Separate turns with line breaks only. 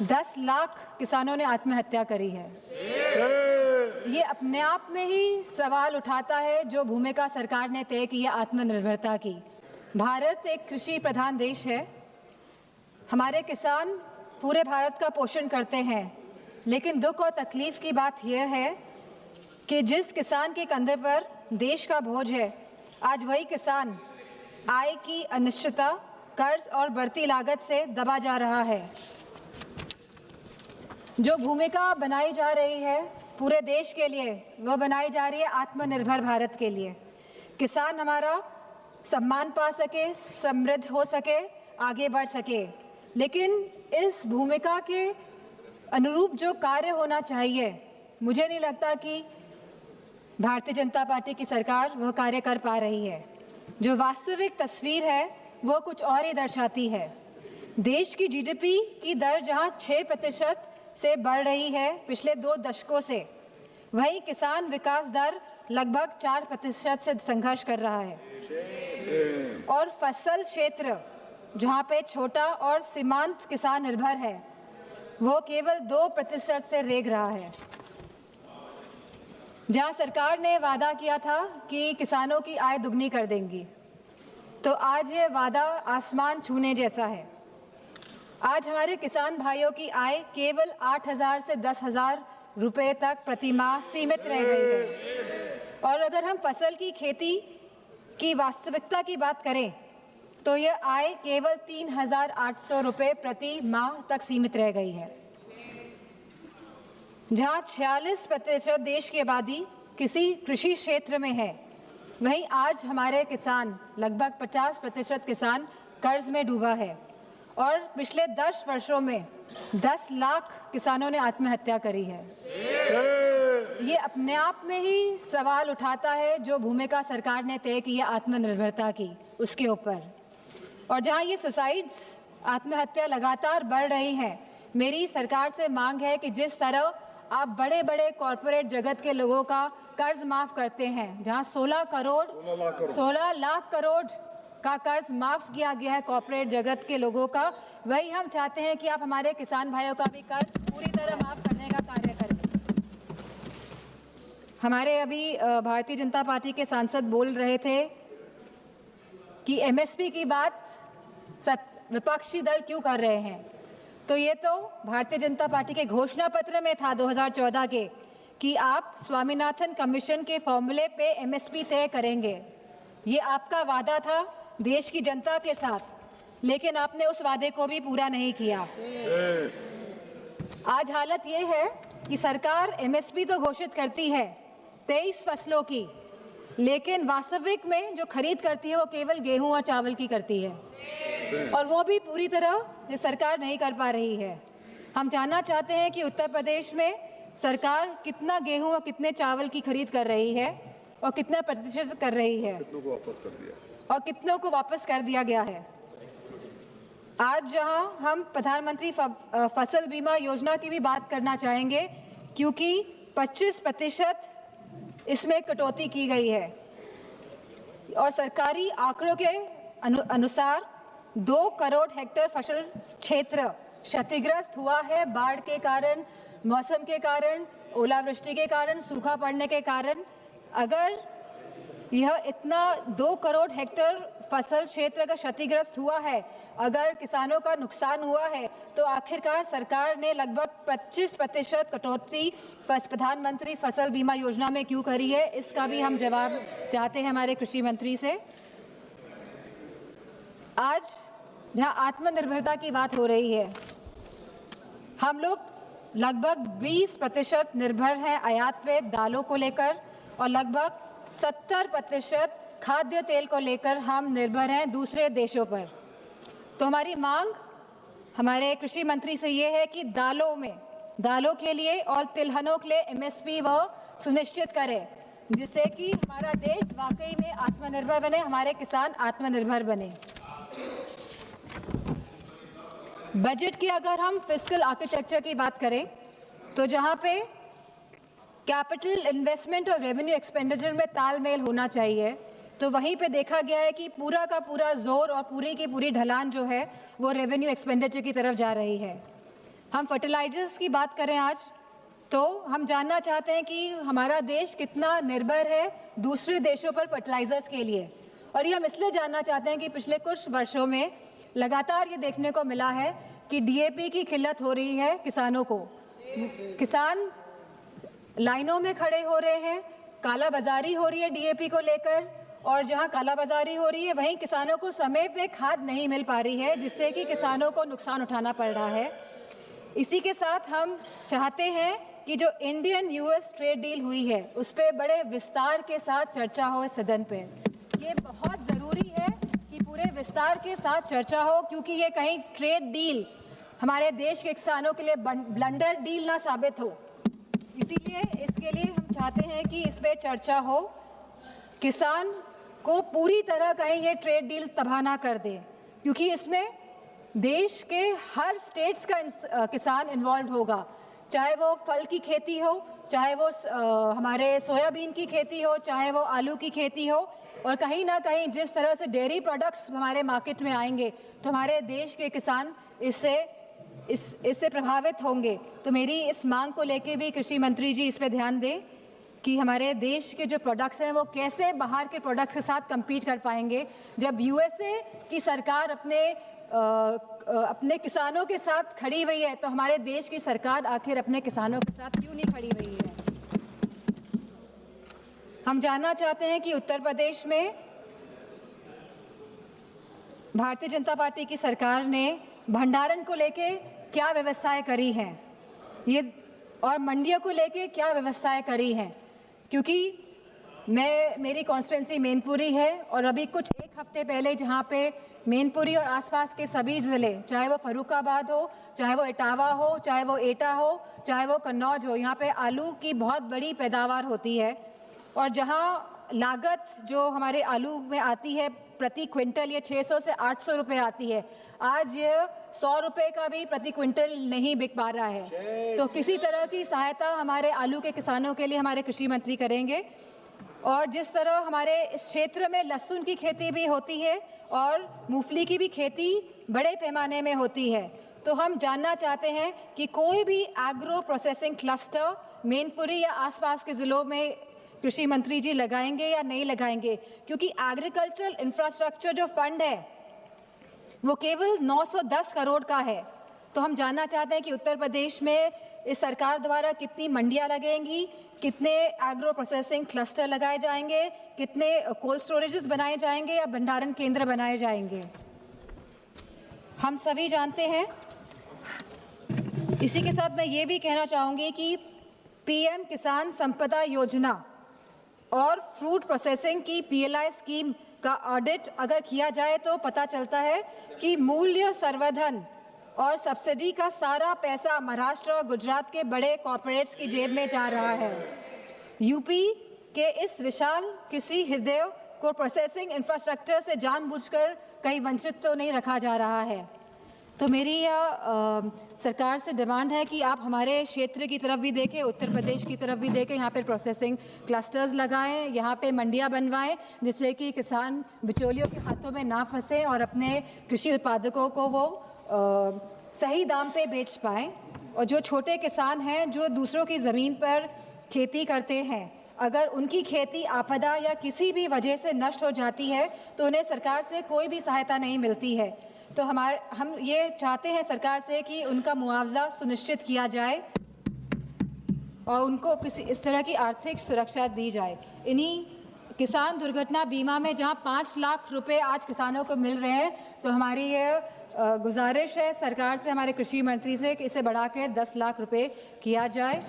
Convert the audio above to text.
10 लाख किसानों ने आत्महत्या करी है। ये अपने आप में ही सवाल उठाता है जो भूमिका सरकार ने तय की है आत्मनिर्भरता की। भारत एक कृषि प्रधान देश है। हमारे किसान पूरे भारत का पोषण करते हैं, लेकिन दुख और तकलीफ की बात यह है कि जिस किसान के कंधे पर देश का बोझ है, आज वही किसान आय की अनिश्चितता, कर्ज और बढ़ती लागत से दबा जा रहा है। जो भूमिका बनाई जा रही है पूरे देश के लिए, वह बनाई जा रही है आत्मनिर्भर भारत के लिए। किसान हमारा सम्मान पा सके, समृद्ध हो सके, आगे बढ़ सके, लेकिन इस भूमिका के अनुरूप जो कार्य होना चाहिए, मुझे नहीं लगता कि भारतीय जनता पार्टी की सरकार वह कार्य कर पा रही है। जो वास्तविक तस्वीर है वो कुछ और ही दर्शाती है। देश की जीडीपी की दर जहां 6% से बढ़ रही है पिछले 2 दशकों से, वहीं किसान विकास दर लगभग 4% से संघर्ष कर रहा है। और फसल क्षेत्र जहां पे छोटा और सीमांत किसान निर्भर है, वो केवल 2% से रेंग रहा है। जहां सरकार ने वादा किया था कि किसानों की आय दुगनी कर देंगी, तो आज ये वादा आसमान छूने जैसा है। आज हमारे किसान भाइयों की आय केवल 8,000 से 10,000 रुपये तक प्रति माह सीमित रह गई है। और अगर हम फसल की खेती की वास्तविकता की बात करें, तो यह आय केवल 3,800 रुपये प्रति माह तक सीमित रह गई है। जहां 46% देश की आबादी किसी कृषि क्षेत्र में है, वहीं आज हमारे किसान लगभग 50% किसान कर्ज में डूबा है। और पिछले 10 वर्षों में 10 लाख किसानों ने आत्महत्या करी है। ये अपने आप में ही सवाल उठाता है जो भूमिका सरकार ने तय की है आत्मनिर्भरता की, उसके ऊपर। और जहां ये सुसाइड्स, आत्महत्या लगातार बढ़ रही हैं, मेरी सरकार से मांग है कि जिस तरह आप बड़े बड़े कॉरपोरेट जगत के लोगों का कर्ज माफ करते हैं, जहां 16 लाख करोड़ का कर्ज माफ किया गया है कॉरपोरेट जगत के लोगों का, वही हम चाहते हैं कि आप हमारे किसान भाइयों का भी कर्ज पूरी तरह माफ करने का कार्य करें। हमारे अभी भारतीय जनता पार्टी के सांसद बोल रहे थे कि एमएसपी की बात विपक्षी दल क्यों कर रहे हैं, तो ये तो भारतीय जनता पार्टी के घोषणा पत्र में था 2014 के कि आप स्वामीनाथन कमीशन के फॉर्मूले पे एमएसपी तय करेंगे। ये आपका वादा था देश की जनता के साथ, लेकिन आपने उस वादे को भी पूरा नहीं किया। आज हालत ये है कि सरकार एमएसपी तो घोषित करती है 23 फसलों की, लेकिन वास्तविक में जो खरीद करती है वो केवल गेहूं और चावल की करती है, और वो भी पूरी तरह ये सरकार नहीं कर पा रही है। हम जानना चाहते हैं कि उत्तर प्रदेश में सरकार कितना गेहूं और कितने चावल की खरीद कर रही है और कितना प्रतिशत कर रही है, कितनों को वापस कर दिया और कितनों को वापस कर दिया गया है। आज जहां हम प्रधानमंत्री फसल बीमा योजना की भी बात करना चाहेंगे, क्योंकि 25% इसमें कटौती की गई है और सरकारी आंकड़ों के अनुसार 2 करोड़ हेक्टेयर फसल क्षेत्र क्षतिग्रस्त हुआ है बाढ़ के कारण, मौसम के कारण, ओलावृष्टि के कारण, सूखा पड़ने के कारण। अगर यह इतना 2 करोड़ हेक्टेयर फसल क्षेत्र का क्षतिग्रस्त हुआ है, अगर किसानों का नुकसान हुआ है, तो आखिरकार सरकार ने लगभग 25% कटौती प्रधानमंत्री फसल बीमा योजना में क्यों करी है, इसका भी हम जवाब चाहते हैं हमारे कृषि मंत्री से। आज जहां आत्मनिर्भरता की बात हो रही है, हम लोग लगभग 20% निर्भर हैं आयात पे दालों को लेकर, और लगभग 70% खाद्य तेल को लेकर हम निर्भर हैं दूसरे देशों पर। तो हमारी मांग हमारे कृषि मंत्री से ये है कि दालों के लिए और तिलहनों के लिए एमएसपी वह सुनिश्चित करें, जिससे कि हमारा देश वाकई में आत्मनिर्भर बने, हमारे किसान आत्मनिर्भर बने। बजट की अगर हम फिस्कल आर्किटेक्चर की बात करें, तो जहां पे कैपिटल इन्वेस्टमेंट और रेवेन्यू एक्सपेंडिचर में तालमेल होना चाहिए, तो वहीं पे देखा गया है कि पूरा का पूरा जोर और पूरी की पूरी ढलान जो है वो रेवेन्यू एक्सपेंडिचर की तरफ जा रही है। हम फर्टिलाइजर्स की बात करें आज, तो हम जानना चाहते हैं कि हमारा देश कितना निर्भर है दूसरे देशों पर फर्टिलाइजर्स के लिए। और ये हम इसलिए जानना चाहते हैं कि पिछले कुछ वर्षों में लगातार ये देखने को मिला है कि डीएपी की किल्लत हो रही है किसानों को। किसान लाइनों में खड़े हो रहे हैं, कालाबाजारी हो रही है डीएपी को लेकर, और जहां कालाबाजारी हो रही है वहीं किसानों को समय पे खाद नहीं मिल पा रही है, जिससे कि किसानों को नुकसान उठाना पड़ रहा है। इसी के साथ हम चाहते हैं कि जो इंडियन यूएस ट्रेड डील हुई है उस पर बड़े विस्तार के साथ चर्चा हो इस सदन पे। ये बहुत ज़रूरी है कि पूरे विस्तार के साथ चर्चा हो, क्योंकि ये कहीं ट्रेड डील हमारे देश के किसानों के लिए ब्लंडर डील ना साबित हो। इसीलिए इसके लिए हम चाहते हैं कि इस पर चर्चा हो, किसान को पूरी तरह कहीं ये ट्रेड डील तबाह ना कर दे, क्योंकि इसमें देश के हर स्टेट्स का किसान इन्वॉल्व होगा, चाहे वो फल की खेती हो, चाहे वो हमारे सोयाबीन की खेती हो, चाहे वो आलू की खेती हो। और कहीं ना कहीं जिस तरह से डेयरी प्रोडक्ट्स हमारे मार्केट में आएंगे तो हमारे देश के किसान इससे प्रभावित होंगे। तो मेरी इस मांग को लेके भी कृषि मंत्री जी इस पे ध्यान दें कि हमारे देश के जो प्रोडक्ट्स हैं वो कैसे बाहर के प्रोडक्ट्स के साथ compete कर पाएंगे। जब यूएसए की सरकार अपने किसानों के साथ खड़ी हुई है, तो हमारे देश की सरकार आखिर अपने किसानों के साथ क्यों नहीं खड़ी हुई है। हम जानना चाहते हैं कि उत्तर प्रदेश में भारतीय जनता पार्टी की सरकार ने भंडारण को लेके क्या व्यवस्थाएं करी हैं, ये और मंडियों को लेके क्या व्यवस्थाएं करी हैं, क्योंकि मेरी कॉन्स्टिट्यूंसी मैनपुरी है और अभी कुछ एक हफ्ते पहले जहाँ पे मैनपुरी और आसपास के सभी ज़िले, चाहे वो फर्रुखाबाद हो, चाहे वो इटावा हो, चाहे वो एटा हो, चाहे वो कन्नौज हो, यहाँ पे आलू की बहुत बड़ी पैदावार होती है। और जहाँ लागत जो हमारे आलू में आती है प्रति क्विंटल ये 600 से 800 रुपये आती है, आज ये 100 रुपये का भी प्रति क्विंटल नहीं बिक पा रहा है। तो किसी तरह की सहायता हमारे आलू के किसानों के लिए हमारे कृषि मंत्री करेंगे। और जिस तरह हमारे इस क्षेत्र में लहसुन की खेती भी होती है और मूंगफली की भी खेती बड़े पैमाने में होती है, तो हम जानना चाहते हैं कि कोई भी एग्रो प्रोसेसिंग क्लस्टर मैनपुरी या आसपास के ज़िलों में कृषि मंत्री जी लगाएंगे या नहीं लगाएंगे, क्योंकि एग्रीकल्चरल इंफ्रास्ट्रक्चर जो फंड है वो केवल 910 करोड़ का है। तो हम जानना चाहते हैं कि उत्तर प्रदेश में इस सरकार द्वारा कितनी मंडियां लगेंगी, कितने एग्रो प्रोसेसिंग क्लस्टर लगाए जाएंगे, कितने कोल्ड स्टोरेजेस बनाए जाएंगे या भंडारण केंद्र बनाए जाएंगे। हम सभी जानते हैं। इसी के साथ मैं ये भी कहना चाहूँगी कि पीएम किसान संपदा योजना और फ्रूट प्रोसेसिंग की पीएलआई स्कीम का ऑडिट अगर किया जाए तो पता चलता है कि मूल्य संवर्धन और सब्सिडी का सारा पैसा महाराष्ट्र और गुजरात के बड़े कॉर्पोरेट्स की जेब में जा रहा है। यूपी के इस विशाल कृषि हृदय को प्रोसेसिंग इंफ्रास्ट्रक्चर से जानबूझकर कहीं वंचित तो नहीं रखा जा रहा है। तो मेरी सरकार से डिमांड है कि आप हमारे क्षेत्र की तरफ भी देखें, उत्तर प्रदेश की तरफ भी देखें, यहाँ पे प्रोसेसिंग क्लस्टर्स लगाएं, यहाँ पे मंडियाँ बनवाएं, जिससे कि किसान बिचौलियों के हाथों में ना फंसे और अपने कृषि उत्पादकों को वो सही दाम पे बेच पाएं। और जो छोटे किसान हैं जो दूसरों की ज़मीन पर खेती करते हैं, अगर उनकी खेती आपदा या किसी भी वजह से नष्ट हो जाती है तो उन्हें सरकार से कोई भी सहायता नहीं मिलती है। तो हम ये चाहते हैं सरकार से कि उनका मुआवजा सुनिश्चित किया जाए और उनको किसी इस तरह की आर्थिक सुरक्षा दी जाए। इन्हीं किसान दुर्घटना बीमा में जहां 5 लाख रुपए आज किसानों को मिल रहे हैं, तो हमारी ये गुजारिश है सरकार से, हमारे कृषि मंत्री से, कि इसे बढ़ाकर 10 लाख रुपए किया जाए।